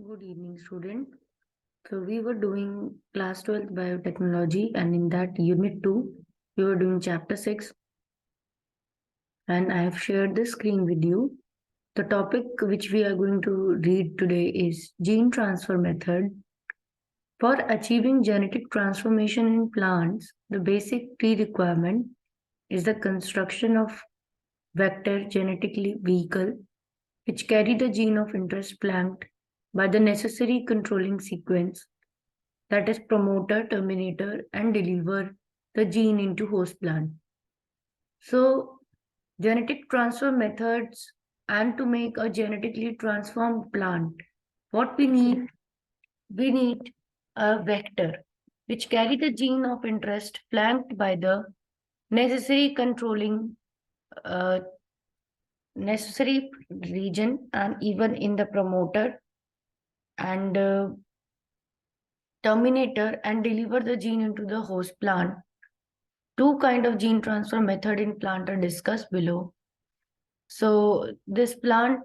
Good evening, student. So we were doing class 12th biotechnology, and in that unit 2, we were doing chapter 6, and I have shared the screen with you. The topic which we are going to read today is gene transfer method. For achieving genetic transformation in plants, the basic pre-requirement is the construction of vector genetically vehicle which carry the gene of interest flanked by the necessary controlling sequence, that is promoter, terminator, and deliver the gene into host plant. So genetic transfer methods, and to make a genetically transformed plant, what we need a vector which carry the gene of interest flanked by the necessary controlling uh, necessary region, and even in the promoter and terminator, and deliver the gene into the host plant. Two kind of gene transfer method in plant are discussed below. So this plant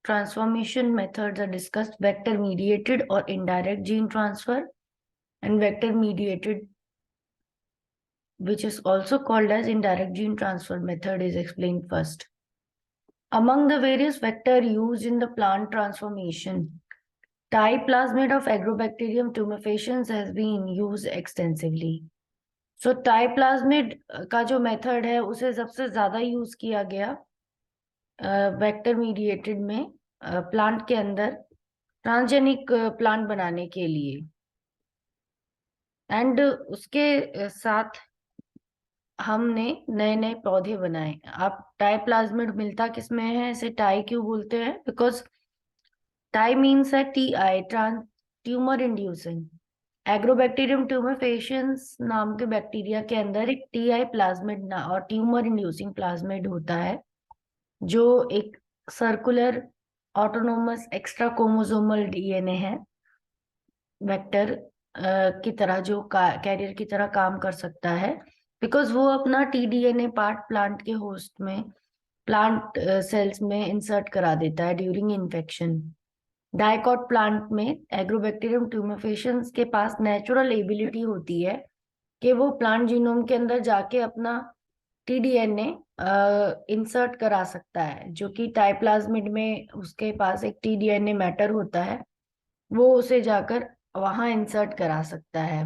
transformation methods are discussed: vector mediated or indirect gene transfer, and vector mediated, which is also called as indirect gene transfer method, is explained first. Among the various vector used in the plant transformation, Thai plasmid of Agrobacterium tumefaciens has been used extensively. So tie plasmid का जो method है उसे सबसे ज्यादा use किया गया vector mediated में plant के अंदर ट्रांसजेनिक प्लांट बनाने के लिए। एंड उसके साथ हमने नए नए पौधे बनाए। आप टाई प्लाज्मिड मिलता किसमें है, इसे टाई क्यों बोलते हैं? बिकॉज टाई मीन्स है TI, ट्यूमर इंड्यूसिंग। एग्रोबैक्टीरियम ट्यूमेफेशियंस नाम के बैक्टीरिया के अंदर एक TI प्लाज्मिड और ट्यूमर इंड्यूसिंग प्लाज्मिड होता है, जो एक circular autonomous extra chromosomal DNA है, वेक्टर की तरह, जो कैरियर की तरह काम कर सकता है, बिकॉज वो अपना tDNA पार्ट प्लांट के होस्ट में, प्लांट सेल्स में इंसर्ट करा देता है ड्यूरिंग इन्फेक्शन। डाइकॉट प्लांट में एग्रोबैक्टीरियम ट्यूमेफेशियंस के पास नेचुरल एबिलिटी होती है कि वो प्लांट जीनोम के अंदर जाके अपना tDNA इंसर्ट करा सकता है, जो कि टाइप्लाज्मिड में उसके पास एक tDNA मैटर होता है, वो उसे जाकर वहां इंसर्ट करा सकता है।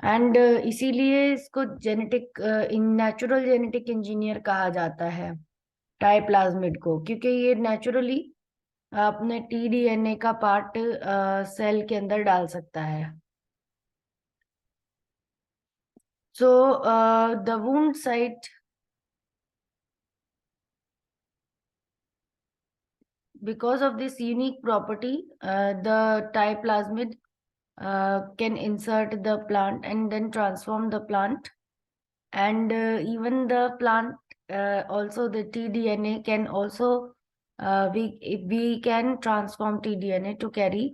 एंड इसीलिए इसको जेनेटिक नेचुरल जेनेटिक इंजीनियर कहा जाता है टाइप्लाज्मिड को, क्योंकि ये नेचुरली अपने tDNA का पार्ट सेल के अंदर डाल सकता है। So the wound site, because of this unique property, the Thai plasmid can insert the plant and then transform the plant, and even the plant, also the tDNA can also, we can transform tDNA to carry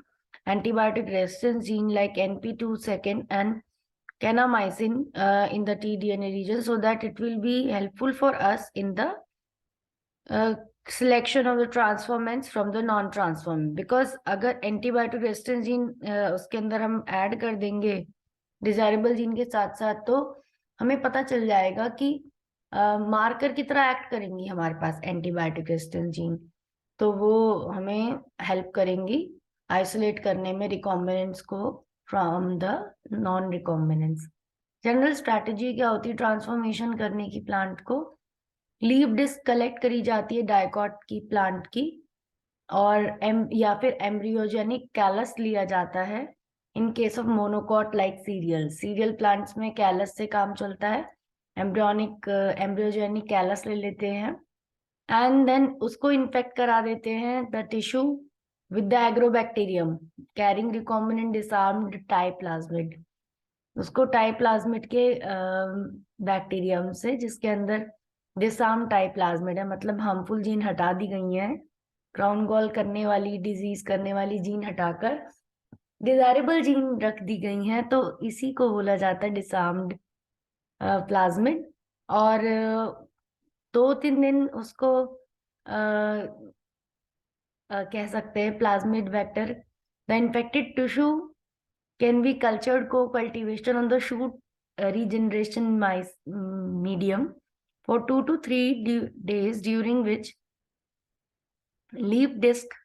antibiotic resistance gene like NP2 second and kanamycin in the tDNA region, so that it will be helpful for us in the selection of the transformants from the non transformant. Because अगर antibiotic resistance gene उसके अंदर हम add कर देंगे desirable gene के साथ साथ, तो हमें पता चल जाएगा कि मार्कर की तरह एक्ट करेंगी हमारे पास एंटीबायोटिक रेजिस्टेंस जीन, तो वो हमें हेल्प करेंगी आइसोलेट करने में रिकॉम्बिनेंट्स को from the non recombinants. General strategy क्या होती है ट्रांसफॉर्मेशन करने की? प्लांट को लीफ डिस्क कलेक्ट करी जाती है डाइकॉट की प्लांट की, और या फिर एम्ब्रियोजेनिक कैलस लिया जाता है in case of monocot like serial plants में कैलस से काम चलता है, एम्ब्रियोजेनिक कैलस ले लेते हैं एंड देन उसको इन्फेक्ट करा देते हैं the tissue with the agrobacterium carrying recombinant disarmed Ti plasmid. उसको टाई प्लाज्मिड के बैक्टीरियम से, जिसके अंदर डिसआर्म टाई प्लाज्मिड है, मतलब हार्मफुल जीन हटा दी गई है, क्राउन गॉल करने वाली, डिजीज करने वाली जीन हटाकर डिजायरेबल जीन रख दी गई हैं, तो इसी को बोला जाता है डिसआर्म्ड प्लाज्मिड। और 2-3 दिन उसको कह सकते हैं plasmid vector. The infected tissue can be cultured को cultivation on the shoot regeneration medium for 2 to 3 days, during which leaf disc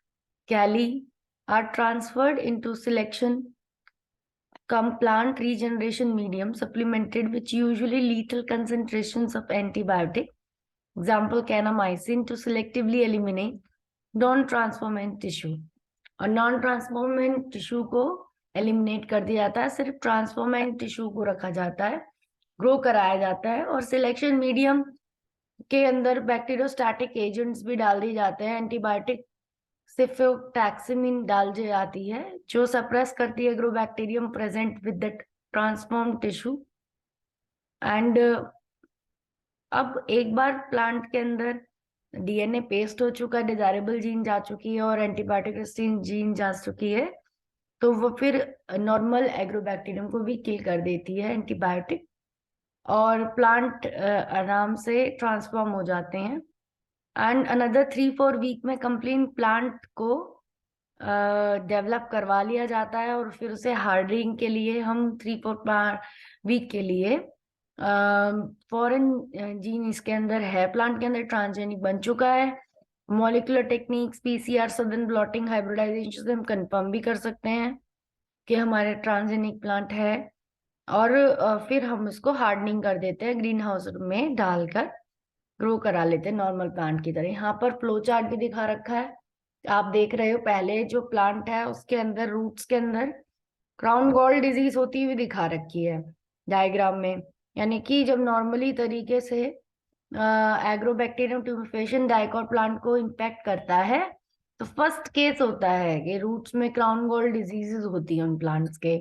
calli are transferred into selection come plant regeneration medium supplemented with usually lethal concentrations of antibiotic, example kanamycin, to selectively eliminate non-transformant tissue। और non transformant tissue को eliminate कर दिया जाता है, सिर्फ transformant tissue को रखा जाता है, ग्रो कराया जाता है। और सिलेक्शन मीडियम के अंदर बैक्टीरियोस्टैटिक एजेंट्स भी डाल दिए जाते हैं, एंटीबायोटिक सिफोटैक्सिमिन डाल दी जाती है जो सप्रेस करती है agrobacterium present with the transform tissue. And अब एक बार प्लांट के अंदर डीएनए पेस्ट हो चुका है, डिजायरेबल जीन जा चुकी है और एंटीबायोटिक रेजिस्टेंट जीन जा चुकी है, तो वो फिर नॉर्मल एग्रोबैक्टीरियम को भी किल कर देती है एंटीबायोटिक, और प्लांट आराम से ट्रांसफॉर्म हो जाते हैं। एंड अनदर 3-4 वीक में कंप्लीट प्लांट को डेवलप करवा लिया जाता है, और फिर उसे हार्डनिंग के लिए हम 3-4 वीक के लिए फॉरेन जीन इसके अंदर है, प्लांट के अंदर ट्रांसजेनिक बन चुका है। Molecular techniques, PCR, southern blotting, hybridization से हम कंफर्म भी कर सकते हैं कि हमारे ट्रांसजेनिक प्लांट है, और फिर हम इसको हार्डनिंग कर देते हैं, ग्रीन हाउस में डालकर ग्रो करा लेते हैं नॉर्मल प्लांट की तरह। यहाँ पर फ्लो चार्ट भी दिखा रखा है, आप देख रहे हो पहले जो प्लांट है उसके अंदर रूट्स के अंदर क्राउन गॉल डिजीज होती हुई दिखा रखी है डायग्राम में, यानी कि जब नॉर्मली तरीके से एग्रोबैक्टीरियम ट्यूमेफेशन डाइकोट प्लांट को इम्पैक्ट करता है तो फर्स्ट केस होता है कि रूट्स में क्राउन गॉल डिजीजेस होती हैं उन प्लांट्स के,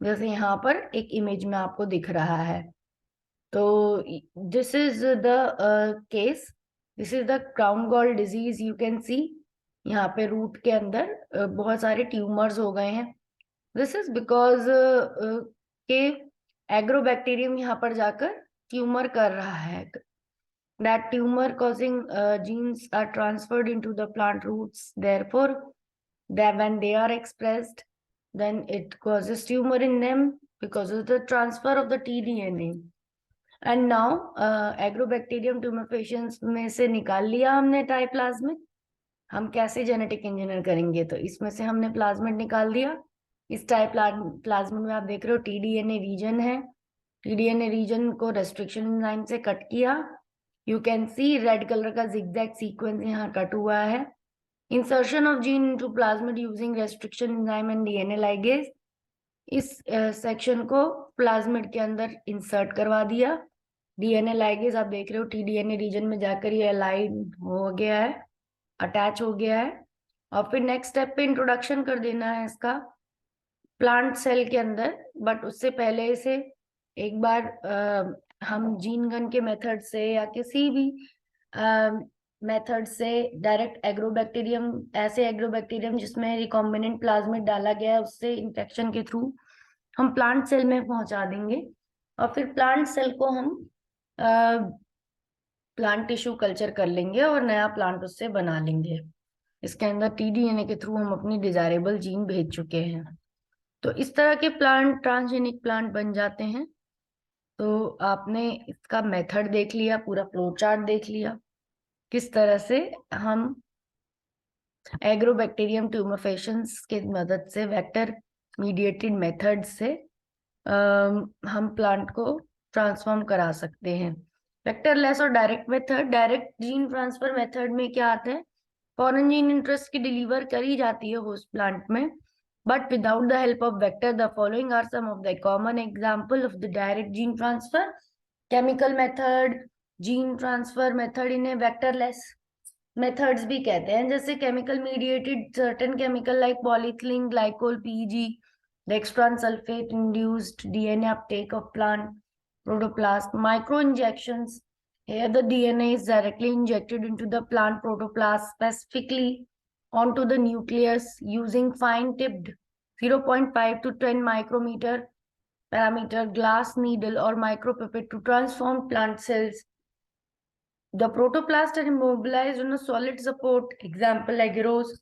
जैसे यहाँ पर एक इमेज में आपको दिख रहा है। तो this is the case, this is the crown gall disease, you can see यहाँ पे रूट के अंदर बहुत सारे ट्यूमर्स हो गए हैं। दिस इज बिकॉज के एग्रोबैक्टीरियम यहाँ पर जाकर ट्यूमर कर रहा है। That tumor causing genes are transferred into the plant roots, therefore when they are expressed then it causes tumor in them because of the transfer of the tDNA। And now agrobacterium tumefaciens में से निकाल लिया हमने ट्राइप्लाज्मिड, हम कैसे genetic engineer करेंगे, तो इसमें से हमने प्लाज्मिड निकाल दिया। इस ट्राइप्लाज्मिड में आप देख रहे हो टीडीएनए रीजन है, टीडीएनए रीजन को रेस्ट्रिक्शन एंजाइम से कट किया, you can C red colour का जिगजैग सीक्वेंस यहाँ कट हुआ है। Insertion of gene into plasmid using restriction enzyme and DNA ligase, इस सेक्शन को प्लाज्मिड के अंदर इंसर्ट करवा दिया, डीएनए लाइगेज आप देख रहे हो टीडीएनए रीजन में जाकर ये अलाइन हो गया है, अटैच हो गया है, और फिर नेक्स्ट स्टेप पे इंट्रोडक्शन कर देना है इसका प्लांट सेल के अंदर। बट उससे पहले से एक बार हम जीन गन के मेथड से या किसी भी मेथड से डायरेक्ट एग्रोबैक्टीरियम, ऐसे एग्रोबैक्टीरियम जिसमें रिकॉम्बिनेंट प्लाज्मिड डाला गया है उससे इन्फेक्शन के थ्रू हम प्लांट सेल में पहुंचा देंगे, और फिर प्लांट सेल को हम प्लांट टिश्यू कल्चर कर लेंगे और नया प्लांट उससे बना लेंगे। इसके अंदर टीडीएनए के थ्रू हम अपनी डिजायरेबल जीन भेज चुके हैं। तो इस तरह के प्लांट ट्रांसजेनिक प्लांट बन जाते हैं। तो आपने इसका मेथड देख लिया, पूरा फ्लो चार्ट देख लिया, किस तरह से हम एग्रोबैक्टीरियम ट्यूमेफेशंस के मदद से वेक्टर मीडिएटेड मेथड से हम प्लांट को ट्रांसफॉर्म करा सकते हैं। वेक्टरलेस और direct method, direct gene transfer method में क्या आता है, फॉरेन जीन इंटरेस्ट की डिलीवर करी जाती है होस्ट प्लांट में, but without the help of vector. The following are some of the common example of the direct gene transfer: chemical method, gene transfer method इन्हें vectorless methods भी कहते हैं, जैसे chemical mediated certain chemical like polyethylene glycol PEG, dextran sulfate induced DNA uptake of plant protoplast, micro injections. Here the DNA is directly injected into the plant protoplast, specifically onto the nucleus using fine tipped 0.5 to 10 micrometer parameter glass needle or micropipette to transform plant cells. The protoplast are immobilized on a solid support, example agarose,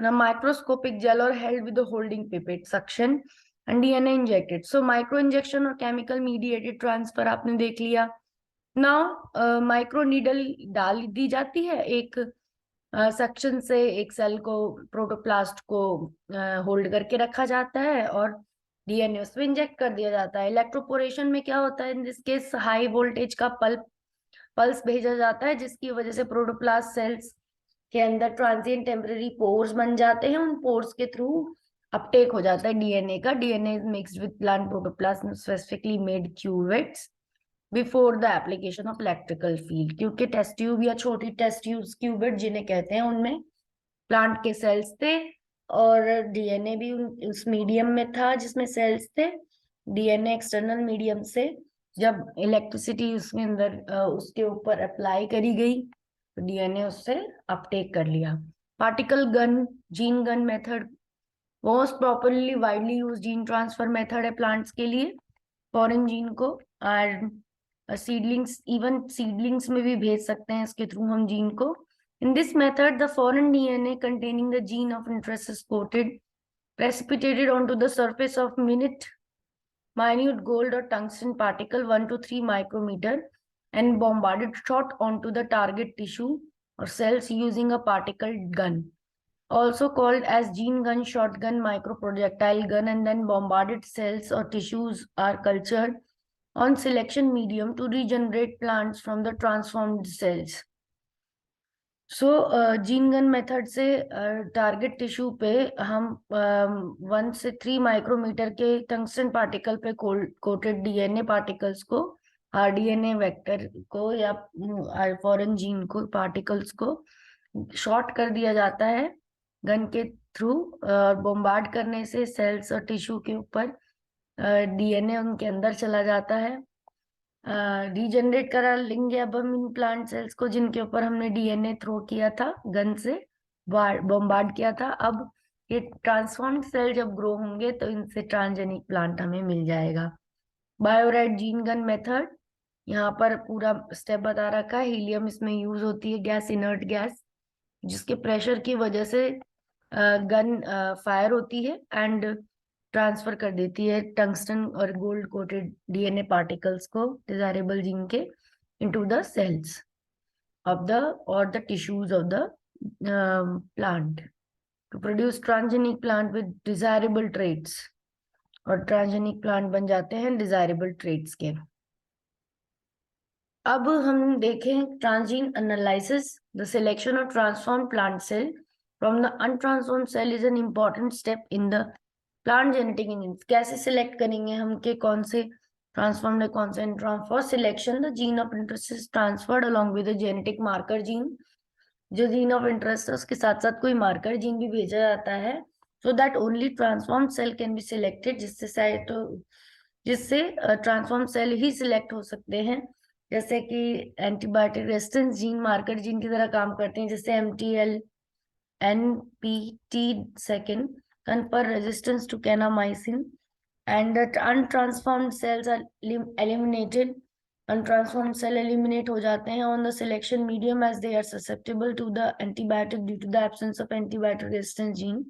a microscopic gel or held with a holding pipette, suction and DNA injected. So micro injection और chemical mediated transfer आपने देख लिया. Now micro needle डाल दी जाती है एक suction से, एक सेल को, प्रोटोप्लास्ट को होल्ड करके रखा जाता है और डीएनए उसमें इंजेक्ट कर दिया जाता है. इलेक्ट्रोपोरेशन में क्या होता है, in this case high voltage का पल्स भेजा जाता है, जिसकी वजह से प्रोटोप्लास्ट सेल्स के अंदर ट्रांजिएंट टेम्पररी पोर्स बन जाते हैं. उन पोर्स के थ्रू अपटेक हो जाता है डीएनए का. DNA is mixed with plant protoplasm specifically made cuvettes before the application of electrical field. क्योंकि टेस्ट ट्यूब या छोटी टेस्ट ट्यूब क्यूबिट जिन्हें कहते हैं, उनमें प्लांट के सेल्स थे और डीएनए भी उस मीडियम में था जिसमें सेल्स थे. डीएनए एक्सटर्नल मीडियम से जब इलेक्ट्रिसिटी उसके अंदर उसके ऊपर अप्लाई करी गई तो डीएनए उससे अपटेक कर लिया. Particle gun, gene gun method most properly widely use gene transfer method है प्लांट्स के लिए. फॉरेन जीन को और सीडलिंग्स, इवन सीडलिंग्स में भी भेज सकते हैं इसके थ्रू हम जीन को. In this method, the foreign DNA containing the gene of interest is coated, precipitated onto the surface of minute gold or tungsten particle 1 to 3 micrometer and bombarded shot onto the target tissue or cells using a particle gun, also called as gene gun, shotgun, microprojectile gun, and then bombarded cells or tissues are cultured on selection medium to regenerate plants from the transformed cells. So gene gun method से target tissue पे हम 1 से 3 micrometer के tungsten particle पे coated DNA particles को, rDNA vector को या foreign gene को पार्टिकल्स को शॉर्ट कर दिया जाता है गन के थ्रू. बॉम्बार्ड करने से सेल्स और टिश्यू के ऊपर डीएनए उनके अंदर चला जाता है. रीजनरेट करा लेंगे अब हम इन प्लांट सेल्स को जिनके ऊपर हमने डीएनए थ्रो किया था, गन से बॉम्बार्ड किया था. अब ये ट्रांसफॉर्म्ड सेल जब ग्रो होंगे तो इनसे ट्रांसजेनिक प्लांट हमें मिल जाएगा. बायोराइड जीन गन मेथड, यहाँ पर पूरा स्टेप बता रखा है. हीलियम इसमें यूज होती है, गैस, इनर्ट गैस, जिसके प्रेशर की वजह से गन फायर होती है एंड ट्रांसफर कर देती है टंगस्टन और गोल्ड कोटेड डीएनए पार्टिकल्स को डिजायरेबल जीन के into the cells of the और the tissues of the plant to produce transgenic plant with desirable traits. और ट्रांसजेनिक प्लांट बन जाते हैं डिजायरेबल ट्रेट्स के. अब हम देखें transgene analysis. The selection of transform plant cell from the untransform cell is an important step in the plant genetic engineering. कैसे select करेंगे हम के कौन से ट्रांसफॉर्म्ड है कौन से transform? For selection the gene of interest is transferred along with the genetic marker gene. जो जीन ऑफ इंटरेस्ट है उसके साथ साथ कोई मार्कर जीन भी भेजा जाता है, so that only transform cell can be selected. जिससे ट्रांसफॉर्म सेल ही सिलेक्ट हो सकते हैं. जैसे कि antibiotic resistance gene marker gene की तरह काम करते हैं, जैसे MTL, NPT second confer resistance to kanamycin, and the untransformed cells are eliminated. Untransformed cell eliminate हो जाते हैं on the selection medium as they are susceptible to the antibiotic due to the absence of antibiotic resistance gene.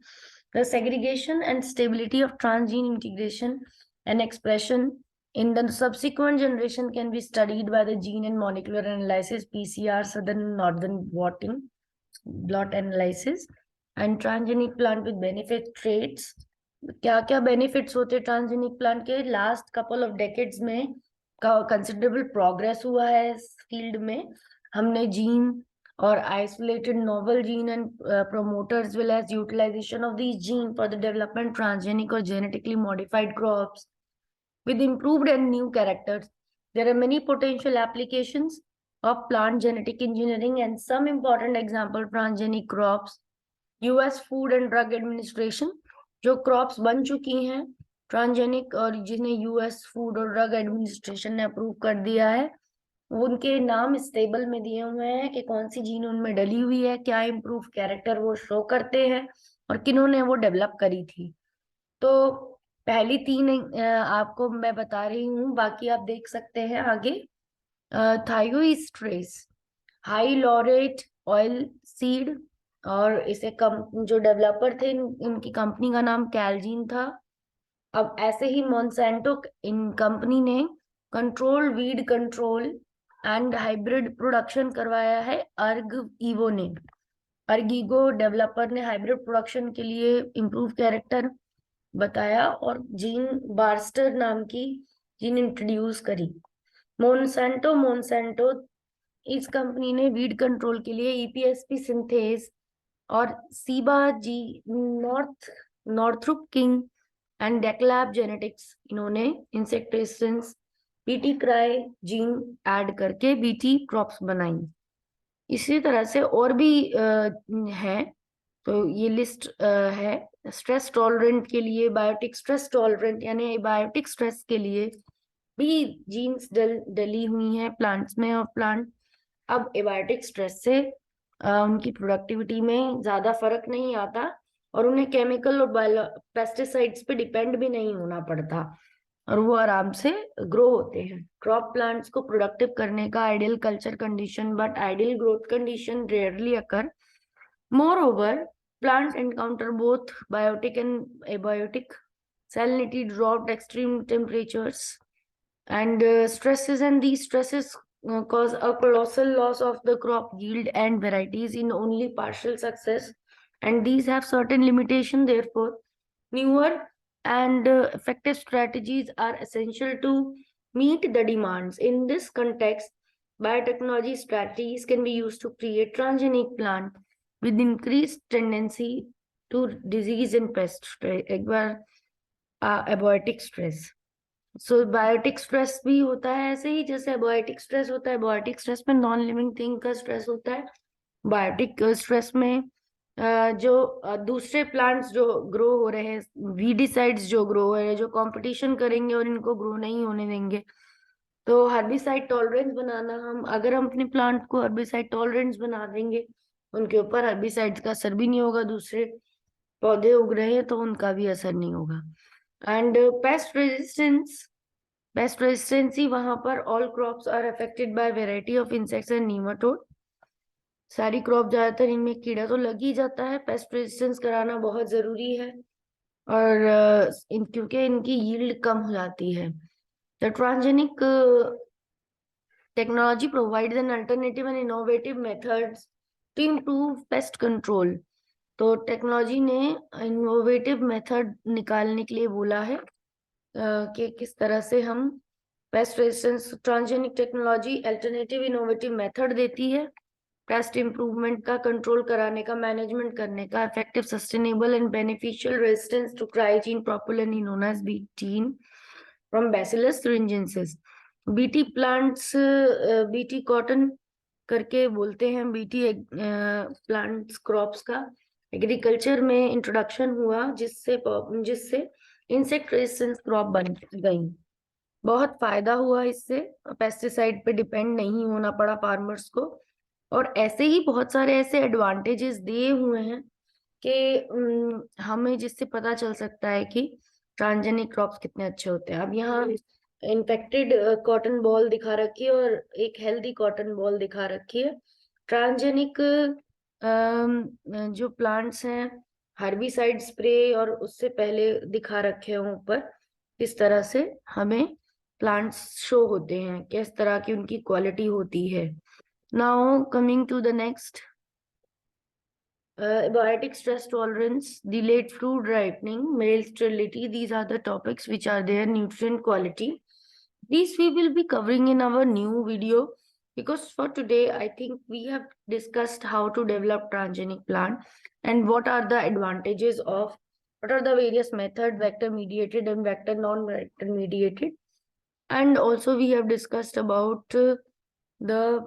The segregation and stability of transgene integration and expression in the subsequent generation can be studied by the gene and molecular analysis, PCR, southern northern blot analysis. And transgenic plant with benefit traits. क्या क्या benefits होते हैं transgenic plant के? Last couple of decades में considerable progress हुआ है इस field में. हमने जीन और isolated novel gene and promoters well as utilization of these gene for the development transgenic or genetically modified crops with improved and new characters. There are many potential applications of plant genetic engineering and some important example transgenic crops. US food and drug administration, जो crops बन चुकी हैं transgenic और जिन्हें US food और drug administration ने approve कर दिया है, उनके नाम इस टेबल में दिए हुए हैं कि कौन सी जीन उनमें डली हुई है, क्या इम्प्रूव कैरेक्टर वो शो करते हैं और किन्होंने वो डेवलप करी थी. तो पहली 3 आपको मैं बता रही हूँ, बाकी आप देख सकते हैं आगे. थायोइस्ट्रेस, हाई लॉरेट ऑयल सीड, और इसे जो डेवलपर थे इनकी कंपनी का नाम कैलजीन था। अब ऐसे ही मोन्सेंटो इन कंपनी ने control weed control and hybrid production करवाया है अर्ग ईवो ने। अर्गिगो डेवलपर ने हाइब्रिड प्रोडक्शन के लिए इम्प्रूव कैरेक्टर बताया और जीन बार्स्टर नाम की जीन इंट्रोड्यूस करी। मोन्सेंटो इस कंपनी ने वीड कंट्रोल के लिए ईपीएसपी सिंथेज और सीबा जी नॉर्थरुप किंग एंड डेक्लैब जेनेटिक्स इन्होंने insect resistance BT cry gene add करके बीटी क्रॉप्स बनाई। इसी तरह से और भी है, तो ये लिस्ट है। स्ट्रेस टॉलरेंट के लिए बायोटिक स्ट्रेस टॉलरेंट यानी बायोटिक स्ट्रेस के लिए भी जीन्स डली हुई हैं प्लांट्स में, और प्लांट अब एबायोटिक स्ट्रेस से उनकी प्रोडक्टिविटी में ज्यादा फर्क नहीं आता और उन्हें केमिकल और पेस्टिसाइड्स पे डिपेंड भी नहीं होना पड़ता और वो आराम से ग्रो होते हैं। क्रॉप प्लांट्स को प्रोडक्टिव करने का ideal culture condition but ideal growth condition rarely occur. Moreover plants encounter both biotic and abiotic salinity, drought, extreme temperatures, and stresses, and these stresses cause a colossal loss of the crop yield and varieties in only partial success, and these have certain limitation. Therefore, newer and effective strategies are essential to meet the demands. In this context, biotechnology strategies can be used to create transgenic plant with increased tendency to disease and pest एक बार abiotic stress। So biotic stress भी होता है ऐसे ही जैसे एबोयोटिक stress होता है। Biotic stress में नॉन लिविंग थिंग का स्ट्रेस होता है। बायोटिक स्ट्रेस में जो दूसरे प्लांट्स जो ग्रो हो रहे हैं, वीडिसाइड्स जो ग्रो हो रहे हैं, जो कंपटीशन करेंगे और इनको ग्रो नहीं होने देंगे। तो हर्बिसाइड टॉलरेंस बनाना, अगर हम अपने प्लांट को हर्बिसाइड टॉलरेंस बना देंगे, उनके ऊपर हर्बिसाइड्स का असर भी नहीं होगा, दूसरे पौधे उग रहे हैं तो उनका भी असर नहीं होगा। एंड पेस्ट रेजिस्टेंसी वहां पर all crops are affected by variety of insects and nematode. सारी क्रॉप ज्यादातर इनमें कीड़ा तो लग ही जाता है, पेस्ट रेजिस्टेंस कराना बहुत जरूरी है और क्योंकि इनकी यील्ड कम हो जाती है। The transgenic technology provides an alternative and innovative methods to improve pest control. तो टेक्नोलॉजी ने इनोवेटिव मेथड निकालने के लिए बोला है कि किस तरह से हम paste resistance. Transgenic technology alternative innovative method देती है पेस्ट इंप्रूवमेंट का, कंट्रोल कराने का, मैनेजमेंट करने का, effective sustainable and beneficial resistance to cry gene propylene known as betaine from bacillus thuringiensis। BT plants, BT cotton करके बोलते हैं, बीटी प्लांट्स क्रॉप्स का एग्रीकल्चर में इंट्रोडक्शन हुआ जिससे इंसेक्ट रेजिस्टेंस क्रॉप बन गई। बहुत फायदा हुआ इससे, पेस्टिसाइड पे डिपेंड नहीं होना पड़ा फार्मर्स को। और ऐसे ही बहुत सारे ऐसे एडवांटेजेस दिए हुए हैं कि हमें जिससे पता चल सकता है कि ट्रांसजेनिक क्रॉप्स कितने अच्छे होते हैं। अब यहाँ इन्फेक्टेड कॉटन बॉल दिखा रखी है और एक हेल्दी कॉटन बॉल दिखा रखी है। ट्रांसजेनिक जो प्लांट्स हैं हर्बिसाइड स्प्रे और उससे पहले दिखा रखे हैं ऊपर, किस तरह से हमें प्लांट्स शो होते हैं, किस तरह की उनकी क्वालिटी होती है। Now coming to the next, biotic stress tolerance, delayed fruit ripening, male sterility, these are the topics which are there, nutrient quality. These we will be covering in our new video, because for today I think we have discussed how to develop transgenic plant and what are the advantages of, what are the various method, vector mediated and vector non-vector mediated, and also we have discussed about the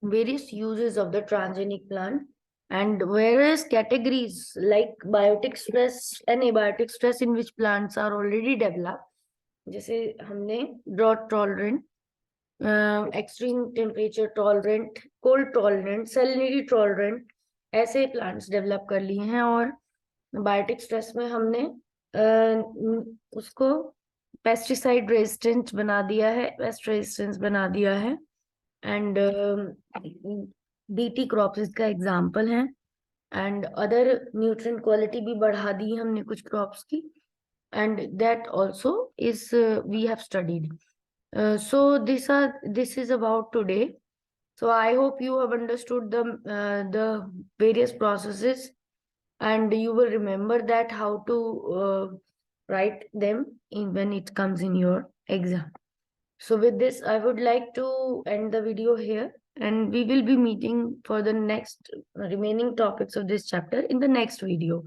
various uses of the transgenic plant and various categories like biotic stress and abiotic stress in which plants are already developed, जैसे हमने drought tolerant, extreme temperature tolerant, cold tolerant, salinity tolerant ऐसे plants develop कर लिए हैं। और biotic stress में हमने उसको pesticide resistant बना दिया है, pest resistance बना दिया है। एंड बीटी क्रॉप्स इसका एग्जाम्पल है, एंड अदर न्यूट्रिएंट क्वालिटी भी बढ़ा दी है हमने कुछ क्रॉप्स की, and that also is we have studied. So this is about today. So I hope you have understood the various processes, and you will remember that how to write them when it comes in your exam. So with this, I would like to end the video here, and we will be meeting for the next remaining topics of this chapter in the next video.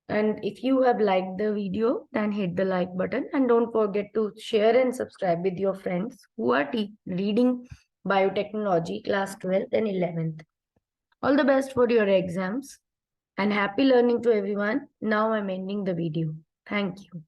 And if you have liked the video, then hit the like button, and don't forget to share and subscribe with your friends who are reading biotechnology class 12th and 11th. All the best for your exams, and happy learning to everyone. Now I'm ending the video. Thank you.